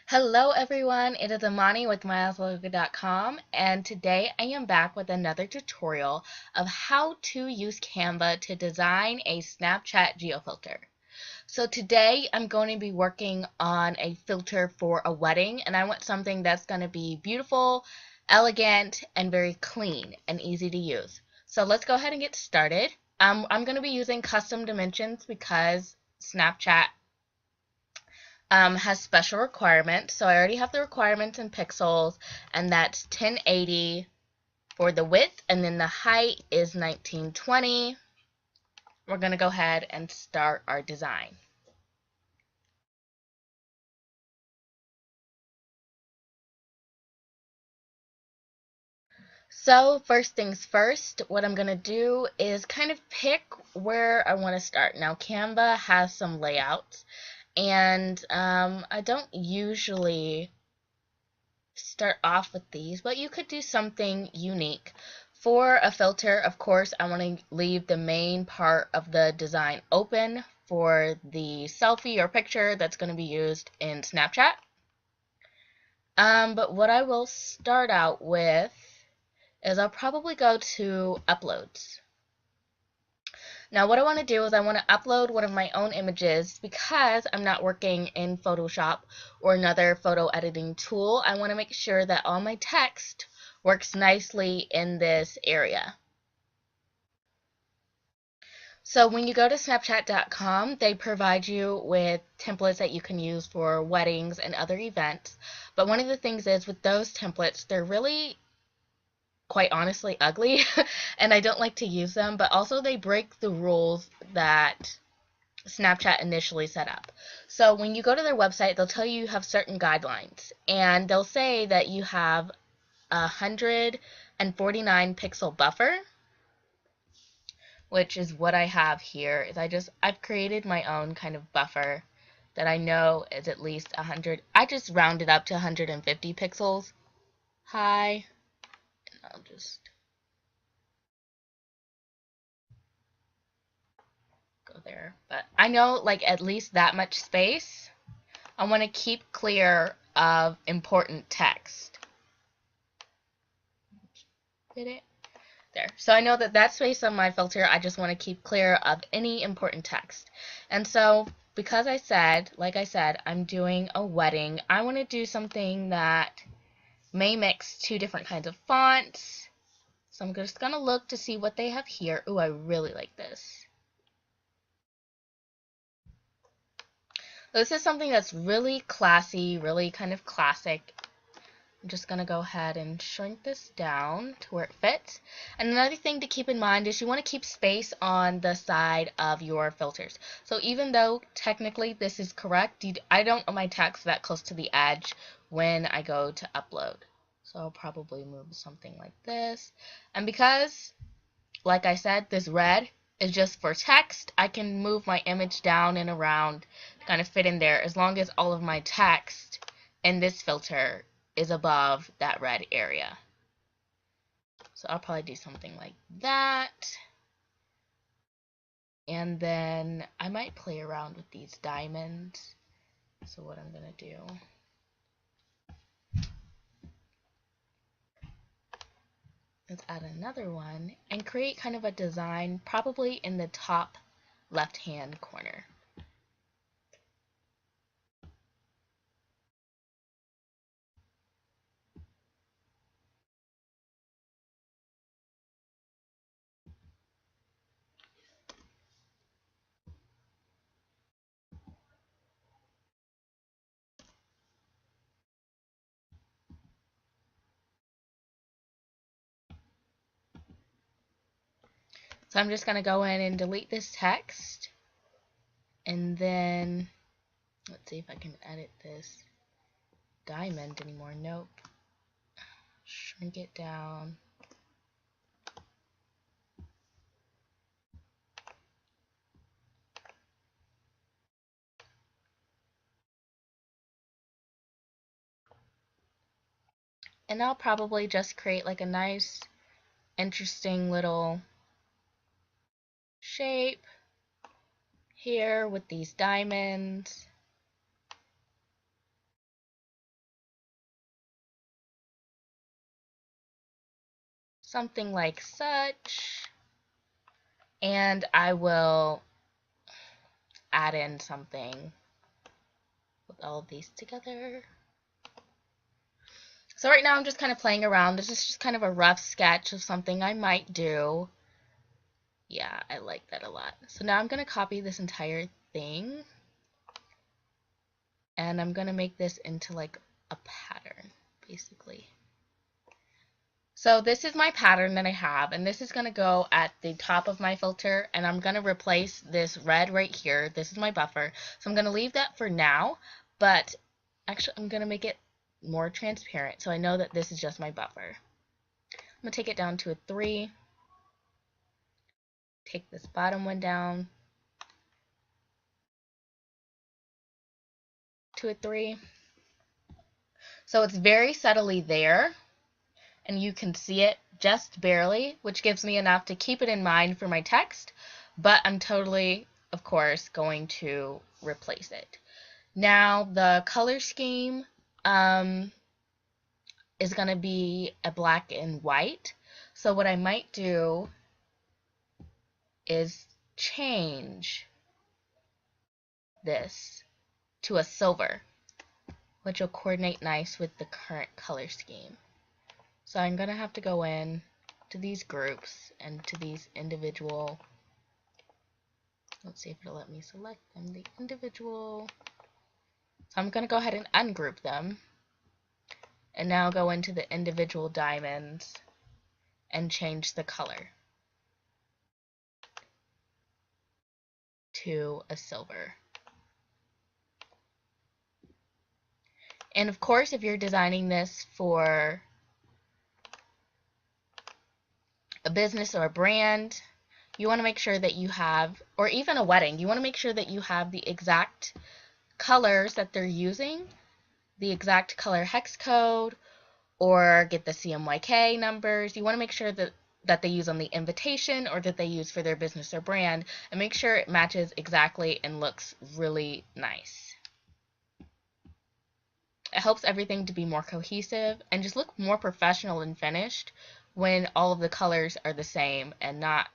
Hello everyone, it is Amani with MyAsLogo.com, and today I am back with another tutorial of how to use Canva to design a Snapchat geofilter. So today I'm going to be working on a filter for a wedding, and I want something that's going to be beautiful, elegant, and very clean and easy to use. So let's go ahead and get started. I'm going to be using custom dimensions because Snapchat has special requirements. So I already have the requirements in pixels, and that's 1080 for the width, and then the height is 1920. We're going to go ahead and start our design. So first things first, what I'm going to do is kind of pick where I want to start. Now Canva has some layouts, and I don't usually start off with these, but you could do something unique. For a filter, of course, I want to leave the main part of the design open for the selfie or picture that's going to be used in Snapchat. But what I will start out with is I'll probably go to uploads. Now what I want to do is I want to upload one of my own images because I'm not working in Photoshop or another photo editing tool. I want to make sure that all my text works nicely in this area. So when you go to Snapchat.com, they provide you with templates that you can use for weddings and other events. But one of the things is with those templates, they're really quite honestly ugly and I don't like to use them, but also they break the rules that Snapchat initially set up. So when you go to their website, they'll tell you have certain guidelines, and they'll say that you have 149 pixel buffer, which is what I have here. Is I've created my own kind of buffer that I know is at least 100. I just rounded up to 150 pixels high, and I'll just go there. But I know like at least that much space I want to keep clear of important text. Did it? There. So I know that that space on my filter, I just want to keep clear of any important text. And so because like I said, I'm doing a wedding, I want to do something that may mix two different kinds of fonts. So I'm just going to look to see what they have here. Ooh, I really like this. This is something that's really classy, really kind of classic. I'm just going to go ahead and shrink this down to where it fits. And another thing to keep in mind is you want to keep space on the side of your filters. So even though technically this is correct, I don't want my text that close to the edge when I go to upload. So I'll probably move something like this. And because, like I said, this red is just for text, I can move my image down and around to kind of fit in there as long as all of my text in this filter is above that red area. So I'll probably do something like that. And then I might play around with these diamonds. So what I'm going to do, let's add another one and create kind of a design probably in the top left hand corner. So I'm just going to go in and delete this text, and then let's see if I can edit this diamond anymore. Nope. Shrink it down. And I'll probably just create like a nice, interesting little shape here with these diamonds. something like such. And I will add in something with all of these together. So right now I'm just kind of playing around. This is just kind of a rough sketch of something I might do. Yeah, I like that a lot. So now I'm going to copy this entire thing. And I'm going to make this into like a pattern, basically. So this is my pattern that I have, and this is going to go at the top of my filter, and I'm going to replace this red right here. This is my buffer. So I'm going to leave that for now, but actually I'm going to make it more transparent so I know that this is just my buffer. I'm going to take it down to a 3. Take this bottom one down to a 3. So it's very subtly there, and you can see it just barely, which gives me enough to keep it in mind for my text, but I'm totally, of course, going to replace it. Now, the color scheme is going to be a black and white, so what I might do is change this to a silver, which will coordinate nice with the current color scheme. So I'm going to have to go in to these groups and to these individual, let's see if it'll let me select them, the individual. So I'm going to go ahead and ungroup them and now go into the individual diamonds and change the color to a silver. And of course, if you're designing this for a business or a brand, you want to make sure that you have, or even a wedding, you want to make sure that you have the exact colors that they're using, the exact color hex code, or get the CMYK numbers. You want to make sure that they use on the invitation or that they use for their business or brand, and make sure it matches exactly and looks really nice. It helps everything to be more cohesive and just look more professional and finished when all of the colors are the same and not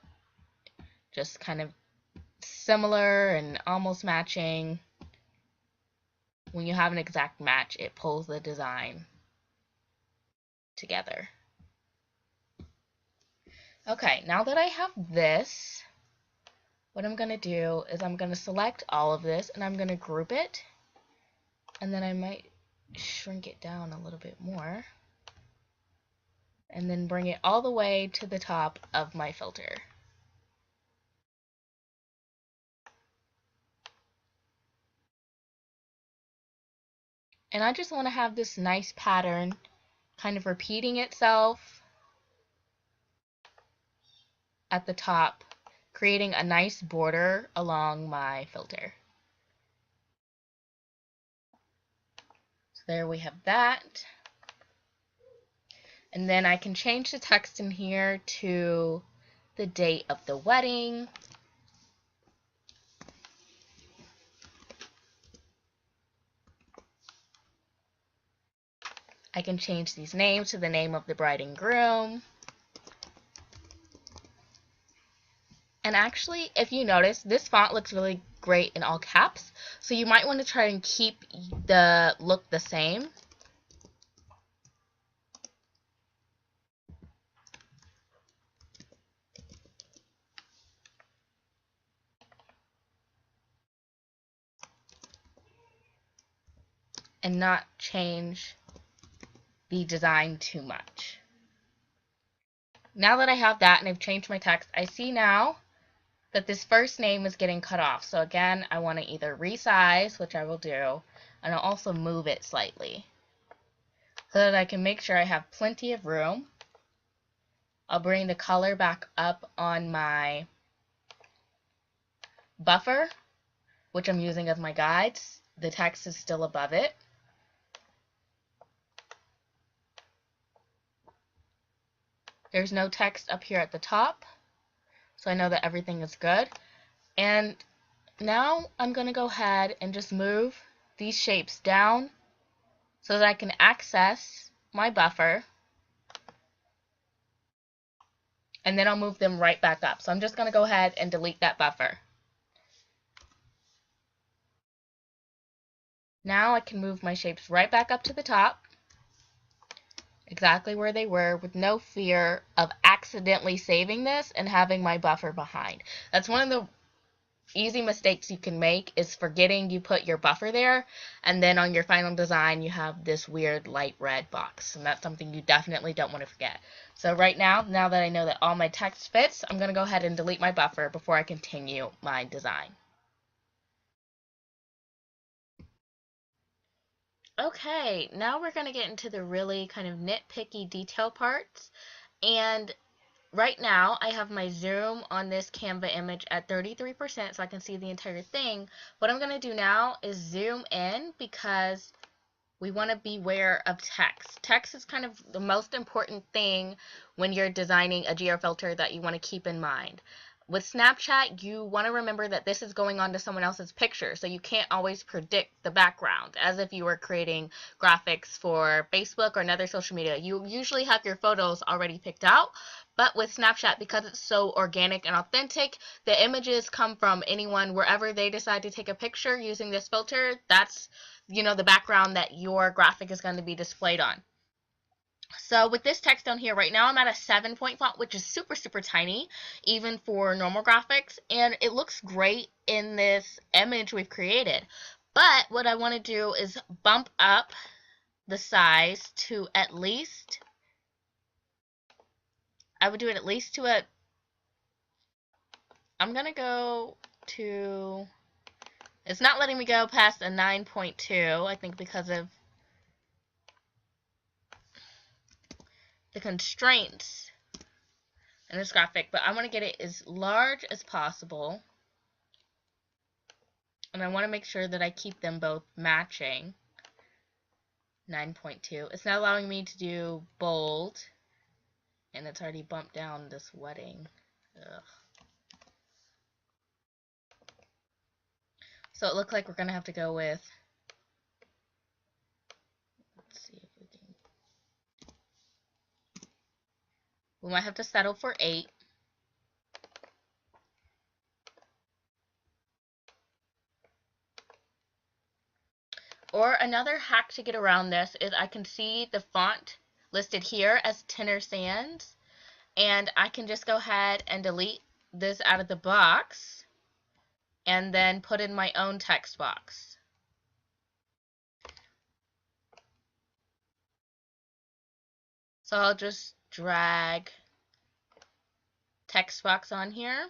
just kind of similar and almost matching. When you have an exact match, it pulls the design together. Okay, now that I have this, what I'm going to do is I'm going to select all of this and I'm going to group it, and then I might shrink it down a little bit more and then bring it all the way to the top of my filter. And I just want to have this nice pattern kind of repeating itself at the top, creating a nice border along my filter. So there we have that. And then I can change the text in here to the date of the wedding. I can change these names to the name of the bride and groom. And actually, if you notice, this font looks really great in all caps, so you might want to try and keep the look the same. And not change the design too much. Now that I have that and I've changed my text, I see now that this first name is getting cut off. So again, I want to either resize, which I will do, and I'll also move it slightly so that I can make sure I have plenty of room. I'll bring the color back up on my buffer, which I'm using as my guides. The text is still above it. There's no text up here at the top, so I know that everything is good. And now I'm going to go ahead and just move these shapes down so that I can access my buffer and then I'll move them right back up. So I'm just going to go ahead and delete that buffer. Now I can move my shapes right back up to the top, exactly where they were, with no fear of accidentally saving this and having my buffer behind. That's one of the easy mistakes you can make, is forgetting you put your buffer there, and then on your final design you have this weird light red box, and that's something you definitely don't want to forget. So right now that I know that all my text fits, I'm going to go ahead and delete my buffer before I continue my design. Okay, now we're going to get into the really kind of nitpicky detail parts, and right now I have my zoom on this Canva image at 33% so I can see the entire thing. What I'm going to do now is zoom in, because we want to beware of text. Text is kind of the most important thing when you're designing a geo filter that you want to keep in mind. With Snapchat, you want to remember that this is going on to someone else's picture, so you can't always predict the background as if you were creating graphics for Facebook or another social media. You usually have your photos already picked out, but with Snapchat, because it's so organic and authentic, the images come from anyone wherever they decide to take a picture using this filter. That's, the background that your graphic is going to be displayed on. So with this text down here, right now I'm at a 7-point font, which is super, super tiny, even for normal graphics, and it looks great in this image we've created. But what I want to do is bump up the size to at least, I would do it at least to a, I'm going to go to, it's not letting me go past a 9.2, I think because of the constraints in this graphic, but I want to get it as large as possible, and I want to make sure that I keep them both matching. 9.2. It's not allowing me to do bold, and it's already bumped down this wedding. Ugh. So it looks like we're going to have to go with, let's see if we can, we might have to settle for 8. Or another hack to get around this is I can see the font listed here as Tenor Sans, and I can just go ahead and delete this out of the box and then put in my own text box. So I'll just drag text box on here.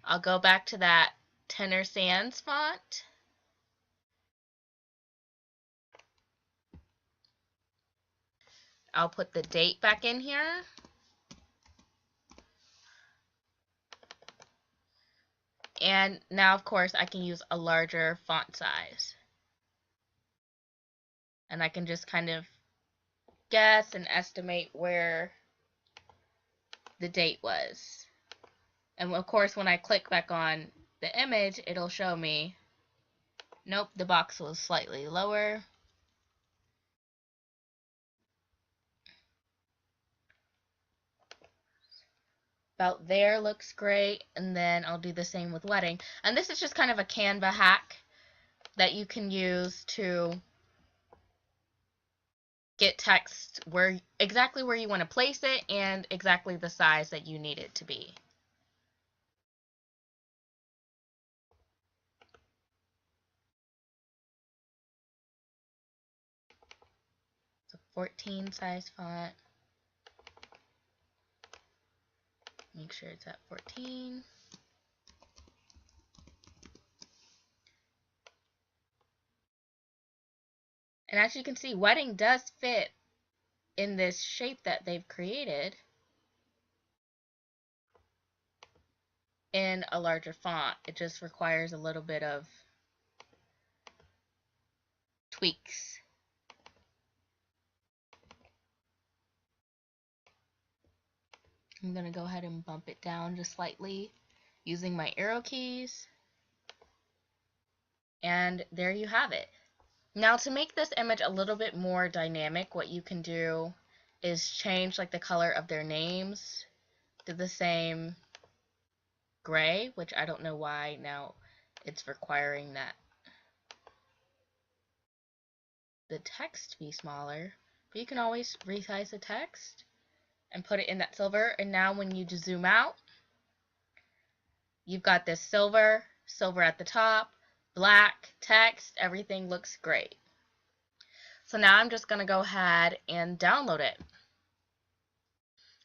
I'll go back to that Tenor Sans font. I'll put the date back in here. And now, of course, I can use a larger font size. And I can just kind of guess and estimate where the date was. And of course, when I click back on the image, it'll show me, nope, the box was slightly lower. About there looks great, and then I'll do the same with wedding. And this is just kind of a Canva hack that you can use to get text exactly where you want to place it and exactly the size that you need it to be. So 14 size font. Make sure it's at 14. And as you can see, wedding does fit in this shape that they've created in a larger font. It just requires a little bit of tweaks. I'm going to go ahead and bump it down just slightly using my arrow keys. And there you have it. Now, to make this image a little bit more dynamic, what you can do is change like the color of their names, kept the same gray, which I don't know why now it's requiring that the text be smaller, but you can always resize the text and put it in that silver. And now when you just zoom out, you've got this silver at the top, black text, everything looks great. So now I'm just going to go ahead and download it.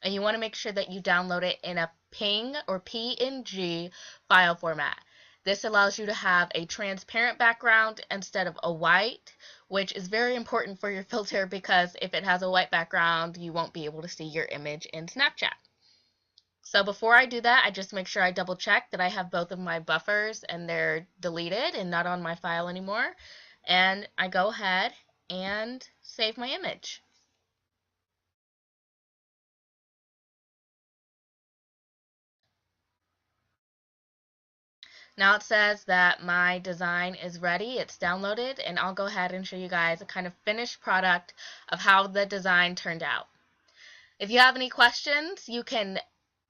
And you want to make sure that you download it in a PNG or PNG file format. This allows you to have a transparent background instead of a white, which is very important for your filter because if it has a white background, you won't be able to see your image in Snapchat. So before I do that, I just make sure I double check that I have both of my buffers and they're deleted and not on my file anymore. And I go ahead and save my image. Now it says that my design is ready, it's downloaded, and I'll go ahead and show you guys a kind of finished product of how the design turned out. If you have any questions, you can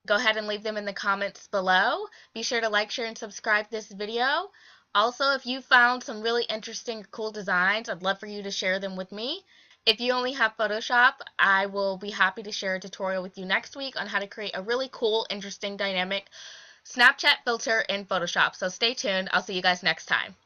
go ahead and leave them in the comments below. Be sure to like, share, and subscribe this video. Also, if you found some really interesting, cool designs, I'd love for you to share them with me. If you only have Photoshop, I will be happy to share a tutorial with you next week on how to create a really cool, interesting, dynamic Snapchat filter in Photoshop. So stay tuned. I'll see you guys next time.